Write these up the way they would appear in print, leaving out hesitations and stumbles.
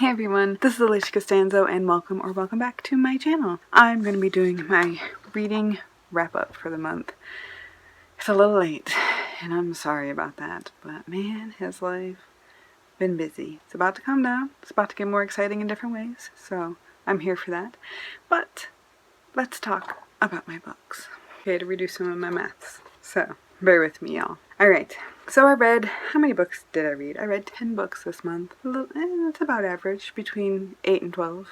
Hey everyone, this is Alisha Costanzo and welcome back to my channel. I'm going to be doing my reading wrap-up for the month. It's a little late and I'm sorry about that, but man, has life been busy. It's about to calm down, it's about to get more exciting in different ways, so I'm here for that. But let's talk about my books. Okay, to redo some of my maths, so bear with me y'all. Alright, so how many books did I read? I read 10 books this month. It's about average, between 8 and 12.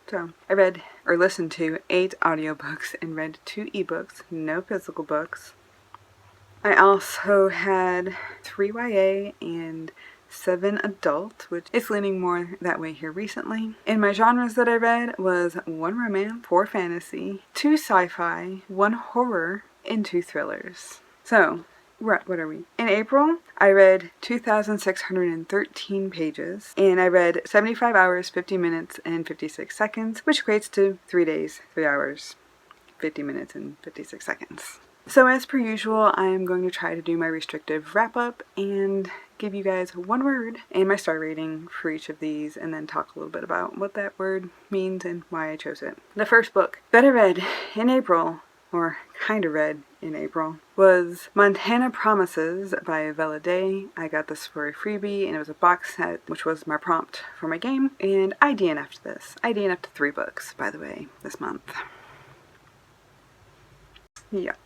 So, I read, or listened to, 8 audiobooks and read 2 ebooks, no physical books. I also had 3 YA and 7 adult, which is leaning more that way here recently. And my genres that I read was 1 romance, 4 fantasy, 2 sci-fi, 1 horror, and 2 thrillers. So, what are we? In April, I read 2,613 pages, and I read 75 hours, 50 minutes, and 56 seconds, which equates to 3 days, 3 hours, 50 minutes, and 56 seconds. So as per usual, I am going to try to do my restrictive wrap-up and give you guys 1 word and my star rating for each of these, and then talk a little bit about what that word means and why I chose it. The first book that I read in April, or kind of read in April, was Montana Promises by Vella Day. I got this for a freebie and it was a box set, which was my prompt for my game, and I DNFed this. I DNFed 3 books, by the way, this month. Yep.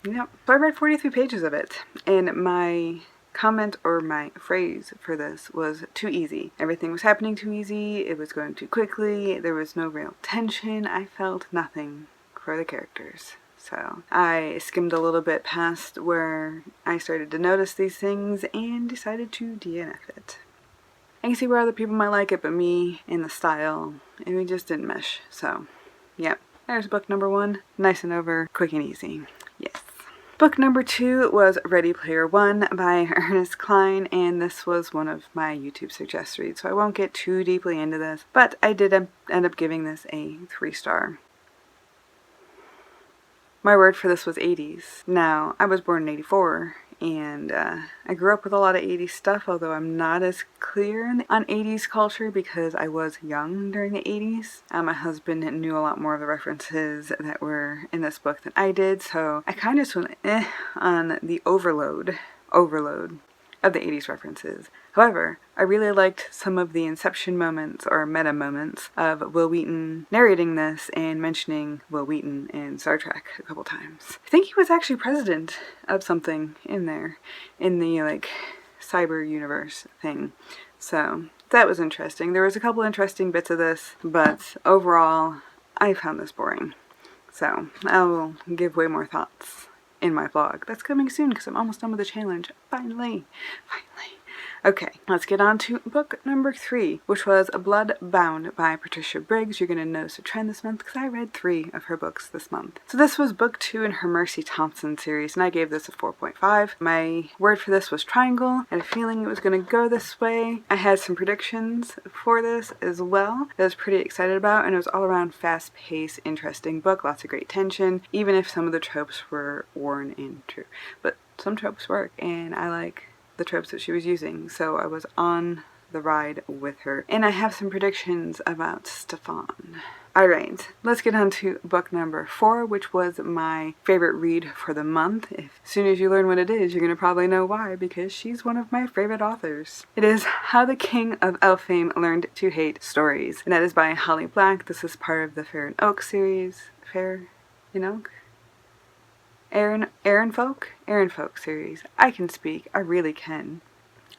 So I read 43 pages of it, and my comment or my phrase for this was too easy. Everything was happening too easy, it was going too quickly, there was no real tension, I felt nothing for the characters. So I skimmed a little bit past where I started to notice these things and decided to DNF it. I can see where other people might like it, but me and the style, and we just didn't mesh. So, yep. There's book number 1. Nice and over, quick and easy. Yes. Book number 2 was Ready Player One by Ernest Cline, and this was one of my YouTube suggest reads, so I won't get too deeply into this, but I did end up giving this a 3-star. My word for this was 80s. Now, I was born in 84, and I grew up with a lot of 80s stuff, although I'm not as clear on 80s culture because I was young during the 80s. My husband knew a lot more of the references that were in this book than I did, so I kind of just went on the overload of the 80s references. However, I really liked some of the inception moments or meta moments of Wil Wheaton narrating this and mentioning Wil Wheaton in Star Trek a couple times. I think he was actually president of something in there, in the like cyber universe thing. So that was interesting. There was a couple interesting bits of this, but overall I found this boring. So I will give way more thoughts in my vlog. That's coming soon because I'm almost done with the challenge. Finally. Okay, let's get on to book number 3, which was Bloodbound by Patricia Briggs. You're going to notice a trend this month because I read 3 of her books this month. So this was book 2 in her Mercy Thompson series, and I gave this a 4.5. My word for this was triangle. I had a feeling it was going to go this way. I had some predictions for this as well that I was pretty excited about, and it was all around fast-paced, interesting book, lots of great tension, even if some of the tropes were worn and true. But some tropes work, and I like the tropes that she was using, so I was on the ride with her. And I have some predictions about Stefan. Alright, let's get on to book number 4, which was my favorite read for the month. As soon as you learn what it is, you're going to probably know why, because she's one of my favorite authors. It is How the King of Elf Fame Learned to Hate Stories, and that is by Holly Black. This is part of the Fair and Oak series. Fair and Oak? Aaron Folk series. I can speak. I really can.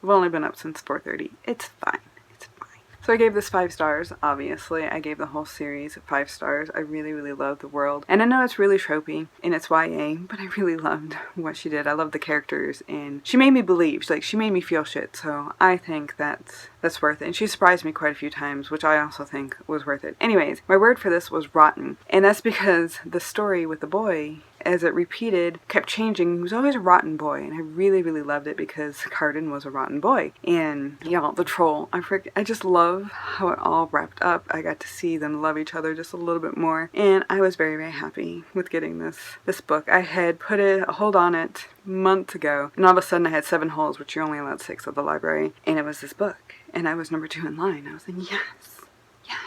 I've only been up since 4:30. It's fine. It's fine. So I gave this 5 stars, obviously. I gave the whole series 5 stars. I really, really love the world. And I know it's really tropey, and it's YA, but I really loved what she did. I love the characters, and she made me believe. She made me feel shit, so I think that's worth it. And she surprised me quite a few times, which I also think was worth it. Anyways, my word for this was rotten. And that's because the story with the boy, as it repeated, kept changing. He was always a rotten boy, and I really, really loved it because Carden was a rotten boy. And y'all, the troll, I just love how it all wrapped up. I got to see them love each other just a little bit more, and I was very, very happy with getting this book. I had put a hold on it months ago, and all of a sudden I had 7 holes, which you're only allowed 6 at the library, and it was this book, and I was number 2 in line. I was like, yes, yes.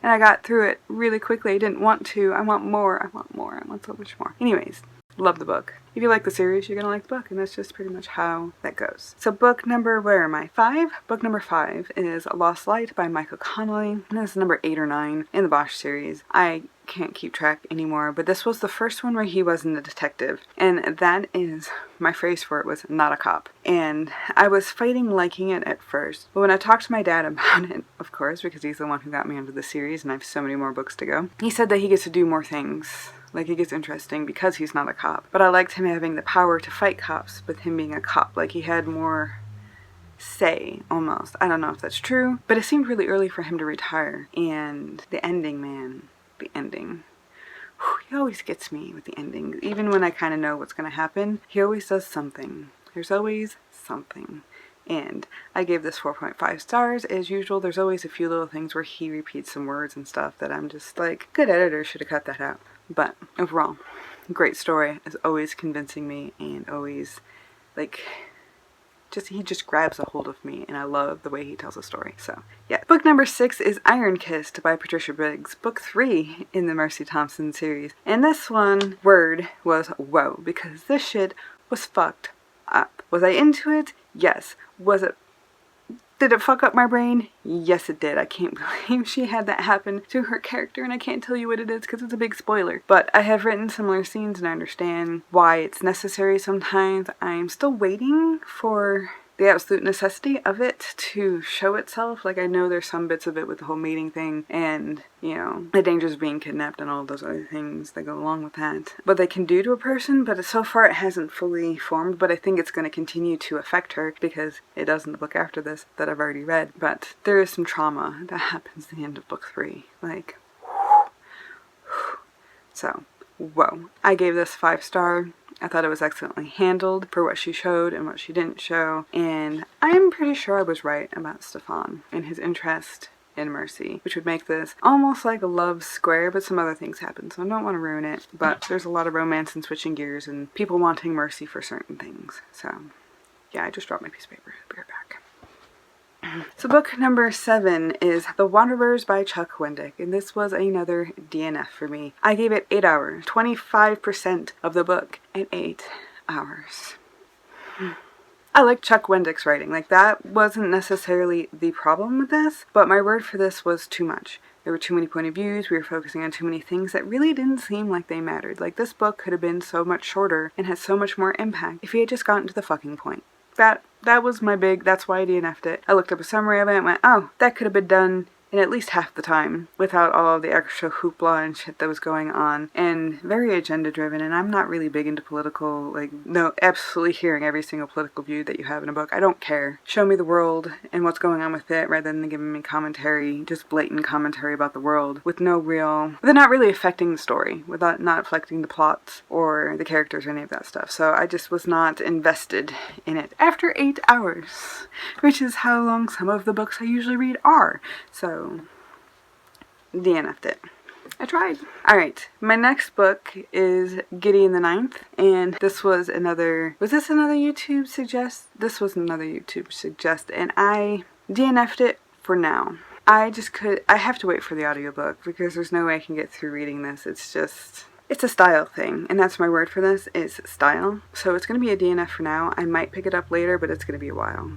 And I got through it really quickly. I didn't want to. I want more. I want more. I want so much more. Anyways, love the book. If you like the series, you're gonna like the book, and that's just pretty much how that goes. So book number, where am I? 5? Book number 5 is Lost Light by Michael Connelly, and this is number 8 or 9 in the Bosch series. I can't keep track anymore, but this was the first one where he wasn't a detective, and that is, my phrase for it was, not a cop. And I was fighting liking it at first, but when I talked to my dad about it, of course, because he's the one who got me into the series and I have so many more books to go, he said that he gets to do more things. Like, it gets interesting because he's not a cop. But I liked him having the power to fight cops with him being a cop. Like, he had more say, almost. I don't know if that's true, but it seemed really early for him to retire. And the ending, man. The ending. Whew, he always gets me with the ending. Even when I kind of know what's going to happen, he always does something. There's always something. And I gave this 4.5 stars. As usual, there's always a few little things where he repeats some words and stuff that I'm just like, good editor should have cut that out. But overall, great story, is always convincing me, and always, like, he just grabs a hold of me, and I love the way he tells a story. So yeah. Book number 6 is Iron Kissed by Patricia Briggs, book 3 in the Mercy Thompson series. And this one word was whoa, because this shit was fucked up. Was I into it? Yes. Did it fuck up my brain? Yes, it did. I can't believe she had that happen to her character, and I can't tell you what it is because it's a big spoiler. But I have written similar scenes, and I understand why it's necessary sometimes. I'm still waiting for the absolute necessity of it to show itself. Like, I know there's some bits of it with the whole mating thing and, you know, the dangers of being kidnapped and all of those other things that go along with that. What they can do to a person, but so far it hasn't fully formed, but I think it's going to continue to affect her because it does in the book after this that I've already read. But there is some trauma that happens at the end of book 3. Like, so, whoa. I gave this 5-star. I thought it was excellently handled for what she showed and what she didn't show, and I'm pretty sure I was right about Stefan and his interest in Mercy, which would make this almost like a love square, but some other things happen, so I don't want to ruin it, but there's a lot of romance and switching gears and people wanting Mercy for certain things. So yeah, I just dropped my piece of paper. Be right back. So book number 7 is The Wanderers by Chuck Wendick, and this was another DNF for me. I gave it 8 hours, 25% of the book in 8 hours. I like Chuck Wendick's writing. Like, that wasn't necessarily the problem with this, but my word for this was too much. There were too many point of views, we were focusing on too many things that really didn't seem like they mattered. Like, this book could have been so much shorter and had so much more impact if he had just gotten to the fucking point. That was my that's why I DNF'd it. I looked up a summary of it and went, oh, that could have been done in at least half the time without all of the extra hoopla and shit that was going on, and very agenda driven, and I'm not really big into political, like, no, absolutely hearing every single political view that you have in a book. I don't care. Show me the world and what's going on with it rather than giving me commentary, just blatant commentary about the world with no real, they're not really affecting the story, without not affecting the plots or the characters or any of that stuff. So I just was not invested in it after 8 hours, which is how long some of the books I usually read are. So DNF'd it. I tried. Alright, my next book is Gideon the Ninth, and this was another, was this another YouTube suggest? This was another YouTube suggest, and I DNF'd it for now. I have to wait for the audiobook because there's no way I can get through reading this. It's a style thing, and that's my word for this, is style. So it's going to be a DNF for now. I might pick it up later, but it's going to be a while.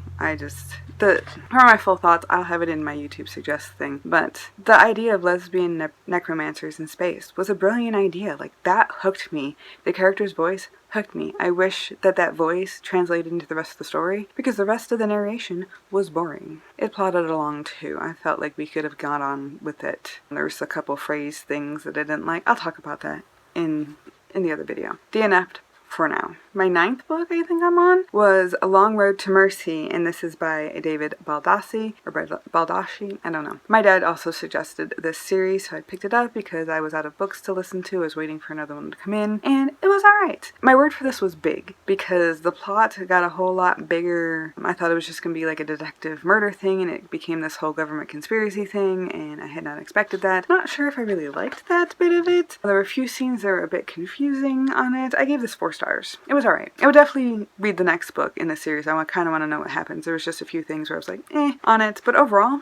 For my full thoughts, I'll have it in my YouTube suggest thing. But the idea of lesbian necromancers in space was a brilliant idea. Like, that hooked me. The character's voice hooked me. I wish that voice translated into the rest of the story, because the rest of the narration was boring. It plodded along too. I felt like we could have gone on with it. There was a couple phrase things that I didn't like. I'll talk about that in the other video. DNF'd for now. My 9th book I think I'm on was A Long Road to Mercy, and this is by David Baldacci, or Baldacci, I don't know. My dad also suggested this series, so I picked it up because I was out of books to listen to. I was waiting for another one to come in, and it was alright. My word for this was big, because the plot got a whole lot bigger. I thought it was just going to be like a detective murder thing, and it became this whole government conspiracy thing, and I had not expected that. Not sure if I really liked that bit of it. There were a few scenes that were a bit confusing on it. I gave this 4 stars. It was alright. I would definitely read the next book in this series. I kind of want to know what happens. There was just a few things where I was like, on it. But overall,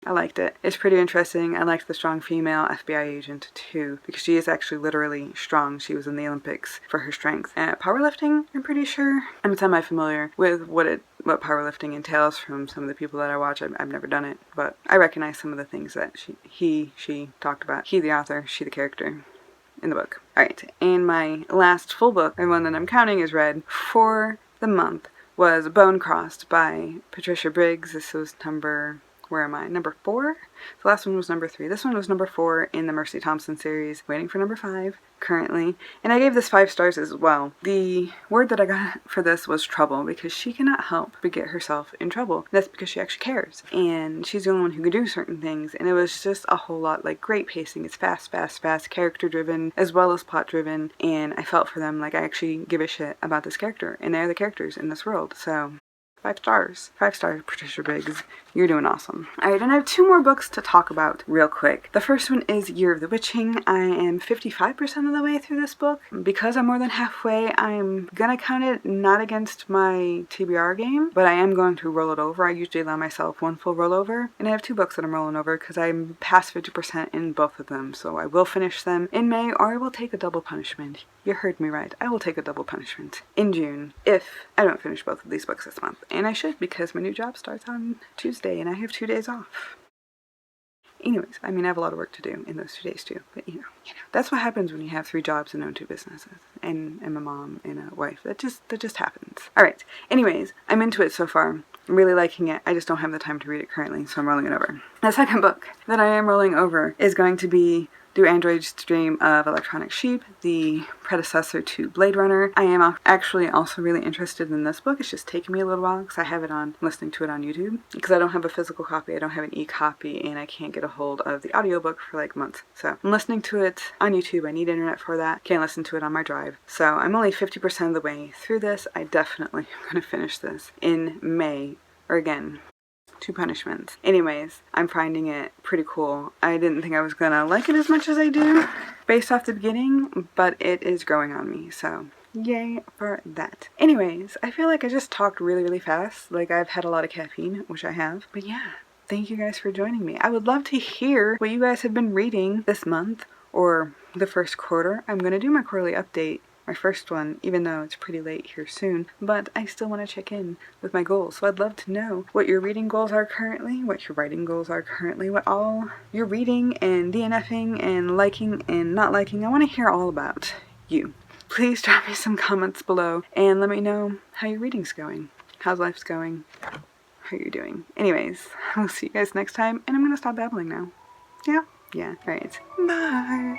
I liked it. It's pretty interesting. I liked the strong female FBI agent too, because she is actually literally strong. She was in the Olympics for her strength. Powerlifting, I'm pretty sure. I'm semi-familiar with what powerlifting entails from some of the people that I watch. I've never done it, but I recognize some of the things that she talked about. He, the author, she, the character in the book. Alright, and my last full book, and one that I'm counting as read for the month, was Bone Crossed by Patricia Briggs. This was number 4? The last one was number 3. This one was number 4 in the Mercy Thompson series. Waiting for number 5 currently. And I gave this 5 stars as well. The word that I got for this was trouble, because she cannot help but get herself in trouble. That's because she actually cares. And she's the only one who can do certain things. And it was just a whole lot, like, great pacing. It's fast, character driven as well as plot driven. And I felt for them, like, I actually give a shit about this character. And they're the characters in this world. So 5 stars. 5 stars, Patricia Briggs. You're doing awesome. Alright, and I have 2 more books to talk about real quick. The first one is Year of the Witching. I am 55% of the way through this book. Because I'm more than halfway, I'm gonna count it not against my TBR game, but I am going to roll it over. I usually allow myself 1 full rollover, and I have 2 books that I'm rolling over because I'm past 50% in both of them, so I will finish them in May, or I will take a double punishment. You heard me right. I will take a double punishment in June if I don't finish both of these books this month. And I should, because my new job starts on Tuesday and I have 2 days off. Anyways, I mean, I have a lot of work to do in those 2 days too. But you know, that's what happens when you have 3 jobs and own 2 businesses. And a mom and a wife. That just happens. Alright, anyways, I'm into it so far. I'm really liking it. I just don't have the time to read it currently, so I'm rolling it over. The second book that I am rolling over is going to be Do Androids Dream of Electronic Sheep, the predecessor to Blade Runner. I am actually also really interested in this book. It's just taking me a little while because I have it on, listening to it on YouTube. Because I don't have a physical copy, I don't have an e-copy, and I can't get a hold of the audiobook for like months. So I'm listening to it on YouTube. I need internet for that. Can't listen to it on my drive. So I'm only 50% of the way through this. I definitely am going to finish this in May, or again, 2 punishments. Anyways, I'm finding it pretty cool. I didn't think I was gonna like it as much as I do based off the beginning, but it is growing on me, so yay for that. Anyways, I feel like I just talked really fast. Like, I've had a lot of caffeine, which I have, but yeah. Thank you guys for joining me. I would love to hear what you guys have been reading this month or the first quarter. I'm gonna do my quarterly update, my first one, even though it's pretty late here soon, but I still want to check in with my goals. So I'd love to know what your reading goals are currently, what your writing goals are currently, what all you're reading and DNFing and liking and not liking. I want to hear all about you. Please drop me some comments below and let me know how your reading's going. How's life's going? How you're doing? Anyways, I'll see you guys next time, and I'm going to stop babbling now. Yeah? Yeah. Alright. Bye!